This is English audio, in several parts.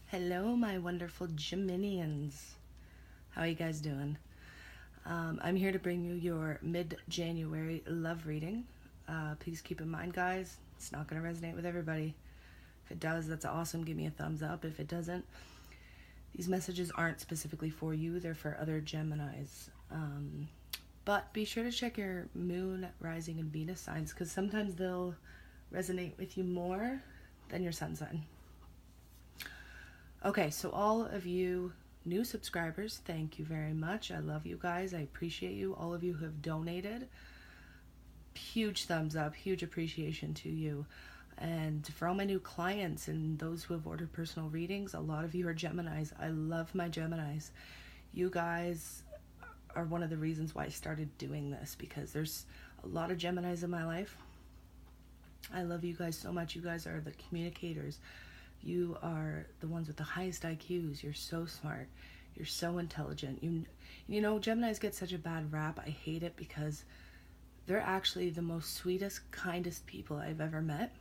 Hello, my wonderful Geminians. How are you guys doing? I'm here to bring you your mid-January love reading. Please keep in mind, guys, it's not going to resonate with everybody. If it does, that's awesome. Give me a thumbs up. If it doesn't, these messages aren't specifically for you. They're for other Geminis. But be sure to check your moon, rising, and Venus signs, because sometimes they'll resonate with you more than your sun sign. Okay, so all of you new subscribers, thank you very much. I love you guys. I appreciate you. All of you who have donated, huge thumbs up, huge appreciation to you. And for all my new clients and those who have ordered personal readings, a lot of you are Geminis. I love my Geminis. You guys are one of the reasons why I started doing this, because there's a lot of Geminis in my life. I love you guys so much. You guys are the communicators. You are the ones with the highest IQs. You're so smart. You're so intelligent. You know, Geminis get such a bad rap. I hate it because they're actually the most sweetest, kindest people I've ever met.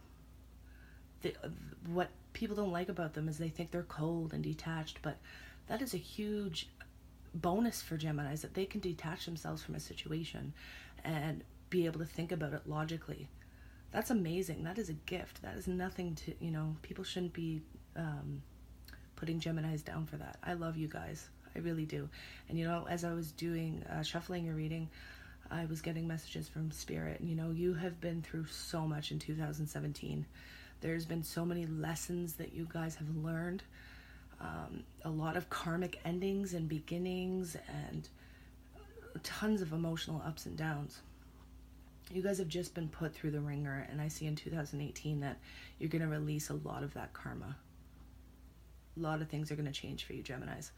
What people don't like about them is they think they're cold and detached, but that is a huge bonus for Geminis, that they can detach themselves from a situation and be able to think about it logically. That's amazing. That is a gift. That is nothing to, people shouldn't be putting Geminis down for that. I love you guys. I really do. And, as I was doing, shuffling your reading, I was getting messages from Spirit. And, you have been through so much in 2017. There's been so many lessons that you guys have learned. A lot of karmic endings and beginnings and tons of emotional ups and downs. You guys have just been put through the ringer, and I see in 2018 that you're going to release a lot of that karma. A lot of things are going to change for you, Geminis.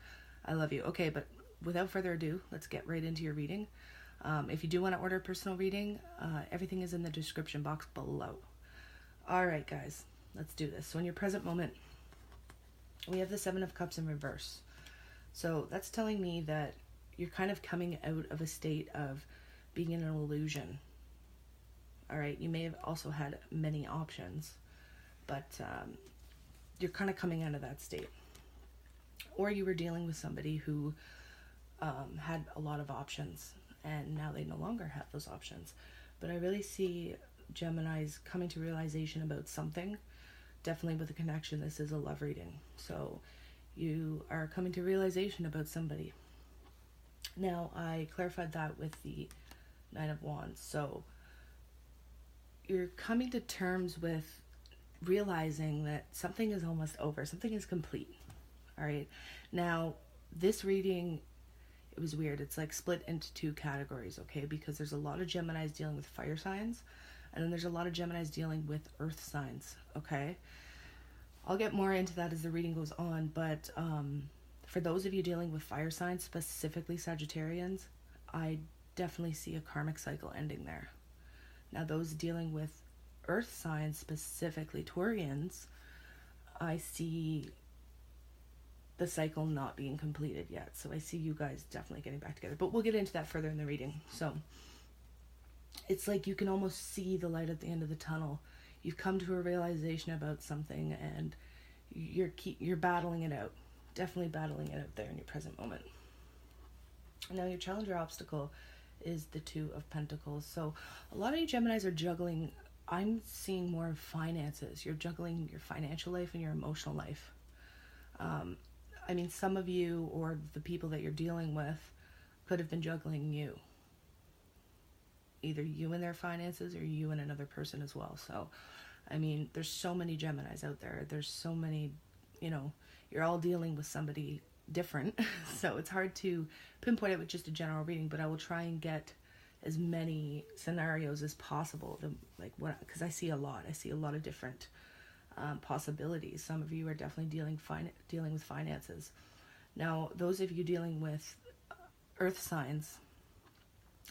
I love you. Okay, but without further ado, let's get right into your reading. If you do want to order a personal reading, everything is in the description box below. All right, guys, let's do this. So in your present moment, we have the Seven of Cups in reverse. So that's telling me that you're kind of coming out of a state of being in an illusion. All right, you may have also had many options, but you're kind of coming out of that state. Or you were dealing with somebody who had a lot of options, and now they no longer have those options. But I really see Geminis coming to realization about something. Definitely with a connection. This is a love reading. So you are coming to realization about somebody. Now, I clarified that with the Nine of Wands. So you're coming to terms with realizing that something is almost over. Something is complete. All right. Now, this reading, it was weird. It's like split into two categories, okay? Because there's a lot of Geminis dealing with fire signs, and then there's a lot of Geminis dealing with earth signs, okay? I'll get more into that as the reading goes on, but for those of you dealing with fire signs, specifically Sagittarians, I definitely see a karmic cycle ending there. Now, those dealing with earth signs, specifically Taurians, I see the cycle not being completed yet. So I see you guys definitely getting back together. But we'll get into that further in the reading. So it's like you can almost see the light at the end of the tunnel. You've come to a realization about something, and you're battling it out. Definitely battling it out there in your present moment. Now, your challenge or obstacle is the Two of Pentacles. So a lot of you Geminis are juggling. I'm seeing more of finances. You're juggling your financial life and your emotional life. Some of you, or the people that you're dealing with, could have been juggling you. Either you and their finances, or you and another person as well. So, there's so many Geminis out there. There's so many, you're all dealing with somebody different. So it's hard to pinpoint it with just a general reading, but I will try and get as many scenarios as possible. Because I see a lot. I see a lot of different possibilities. Some of you are definitely dealing with finances. Now, those of you dealing with earth signs,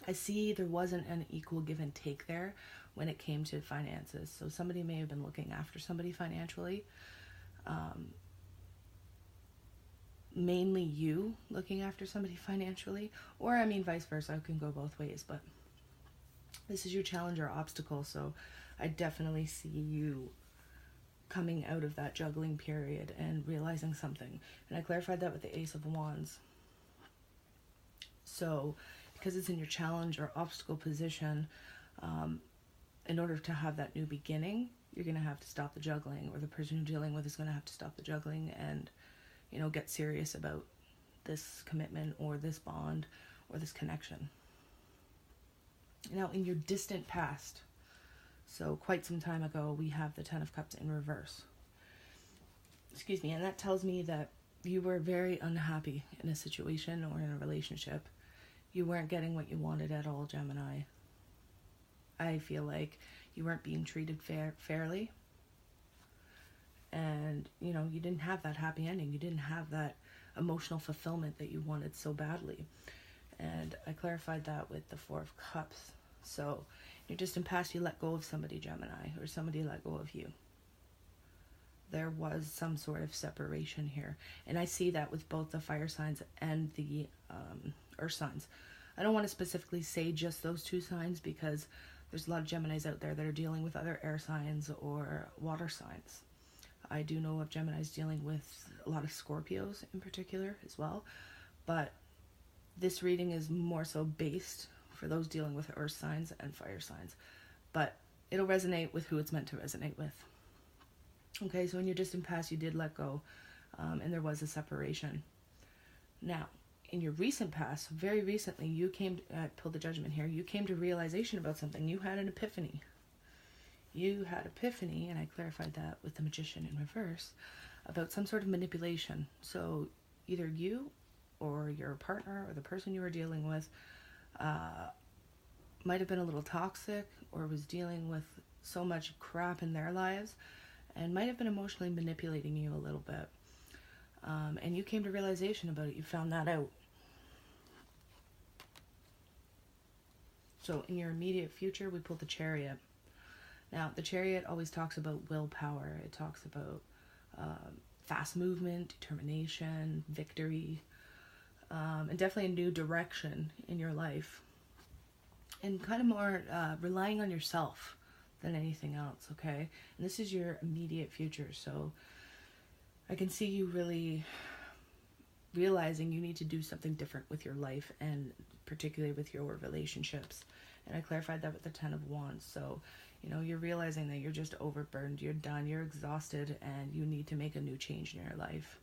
I see there wasn't an equal give and take there when it came to finances. So somebody may have been looking after somebody financially. Mainly you looking after somebody financially. Or, vice versa. It can go both ways. But this is your challenge or obstacle. So I definitely see you coming out of that juggling period and realizing something. And I clarified that with the Ace of Wands. So, because it's in your challenge or obstacle position, in order to have that new beginning, you're going to have to stop the juggling, or the person you're dealing with is going to have to stop the juggling and, get serious about this commitment or this bond or this connection. Now, in your distant past, so quite some time ago, we have the Ten of Cups in reverse. Excuse me, and that tells me that you were very unhappy in a situation or in a relationship. You weren't getting what you wanted at all, Gemini. I feel like you weren't being treated fairly. And, you didn't have that happy ending. You didn't have that emotional fulfillment that you wanted so badly. And I clarified that with the Four of Cups. So, in your distant past, you let go of somebody, Gemini, or somebody let go of you. There was some sort of separation here. And I see that with both the fire signs and the earth signs. I don't want to specifically say just those two signs, because there's a lot of Geminis out there that are dealing with other air signs or water signs. I do know of Geminis dealing with a lot of Scorpios in particular as well. But this reading is more so based for those dealing with earth signs and fire signs. But it'll resonate with who it's meant to resonate with. Okay, so in your distant past, you did let go, and there was a separation. Now, in your recent past, very recently, you came, I pulled the Judgment here, you came to realization about something. You had an epiphany. You had epiphany, and I clarified that with the Magician in reverse, about some sort of manipulation. So either you or your partner or the person you were dealing with might have been a little toxic, or was dealing with so much crap in their lives, and might have been emotionally manipulating you a little bit. And you came to realization about it. You found that out. So in your immediate future, we pulled the Chariot. Now, the Chariot always talks about willpower. It talks about fast movement, determination, victory, and definitely a new direction in your life. And kind of more relying on yourself than anything else, okay? And this is your immediate future, so I can see you really realizing you need to do something different with your life, and particularly with your relationships. And I clarified that with the Ten of Wands. So, you're realizing that you're just overburdened, you're done, you're exhausted, and you need to make a new change in your life.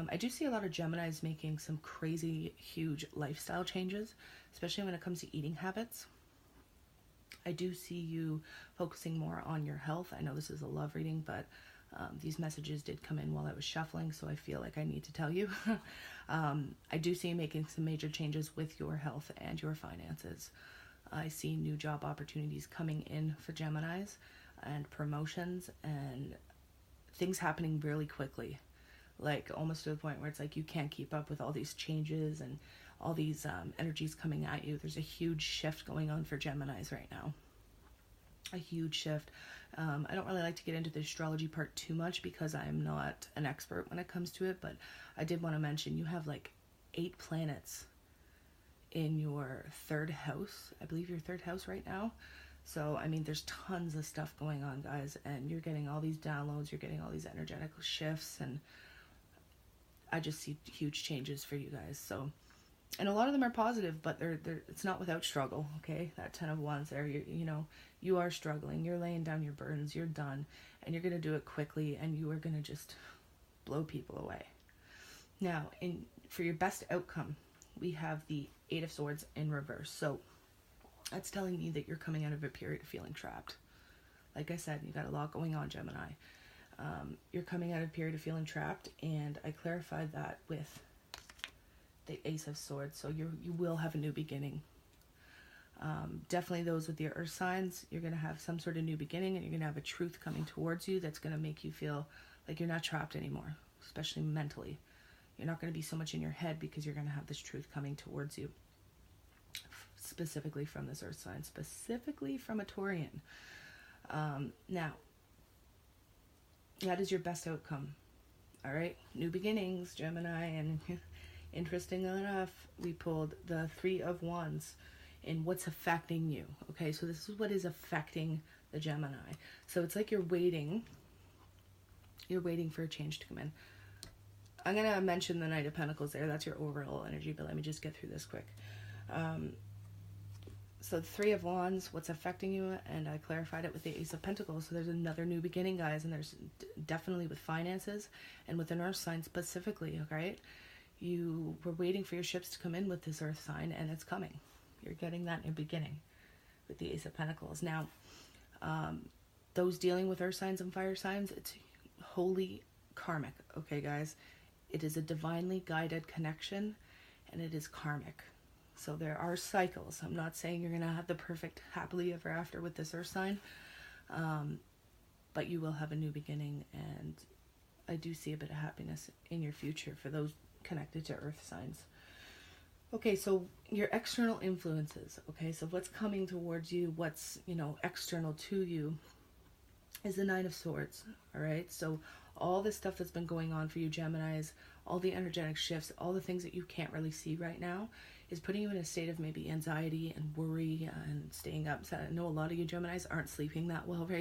I do see a lot of Geminis making some crazy, huge lifestyle changes, especially when it comes to eating habits. I do see you focusing more on your health. I know this is a love reading, but these messages did come in while I was shuffling, so I feel like I need to tell you. I do see you making some major changes with your health and your finances. I see new job opportunities coming in for Geminis, and promotions, and things happening really quickly. Like almost to the point where it's like you can't keep up with all these changes and all these energies coming at you. There's a huge shift going on for Geminis right now. A huge shift. I don't really like to get into the astrology part too much because I'm not an expert when it comes to it, but I did want to mention you have like 8 planets in your 3rd house. I believe your 3rd house right now. So, there's tons of stuff going on, guys, and you're getting all these downloads, you're getting all these energetic shifts, and I just see huge changes for you guys. So, and a lot of them are positive, but they're it's not without struggle, okay? That 10 of Wands there, you are struggling. You're laying down your burdens. You're done, and you're going to do it quickly, and you are going to just blow people away. Now, for your best outcome, we have the 8 of Swords in reverse. So that's telling me that you're coming out of a period of feeling trapped. Like I said, you got a lot going on, Gemini. You're coming out of a period of feeling trapped, and I clarified that with the Ace of Swords. So you will have a new beginning. Definitely those with your earth signs, you're going to have some sort of new beginning, and you're going to have a truth coming towards you that's going to make you feel like you're not trapped anymore, especially mentally. You're not going to be so much in your head because you're going to have this truth coming towards you, specifically from this earth sign, specifically from a Taurian. Now, that is your best outcome. All right, new beginnings, Gemini, and interesting enough, we pulled the 3 of Wands in what's affecting you. Okay, so this is what is affecting the Gemini. So it's like you're waiting You're waiting for a change to come in. I'm going to mention the Knight of Pentacles there. That's your overall energy, but let me just get through this quick. So the Three of Wands, what's affecting you, and I clarified it with the Ace of Pentacles. So there's another new beginning, guys, and there's definitely with finances and with an earth sign specifically, okay? You were waiting for your ships to come in with this earth sign, and it's coming. You're getting that new beginning with the Ace of Pentacles. Now, those dealing with earth signs and fire signs, it's wholly karmic, okay, guys? It is a divinely guided connection, and it is karmic. So there are cycles. I'm not saying you're going to have the perfect happily ever after with this earth sign, but you will have a new beginning, and I do see a bit of happiness in your future for those connected to earth signs. Okay, so your external influences, okay, so what's coming towards you, what's, you know, external to you is the Nine of Swords, all right? So all this stuff that's been going on for you, Geminis, all the energetic shifts, all the things that you can't really see right now is putting you in a state of maybe anxiety and worry and staying upset. I know a lot of you Geminis aren't sleeping that well right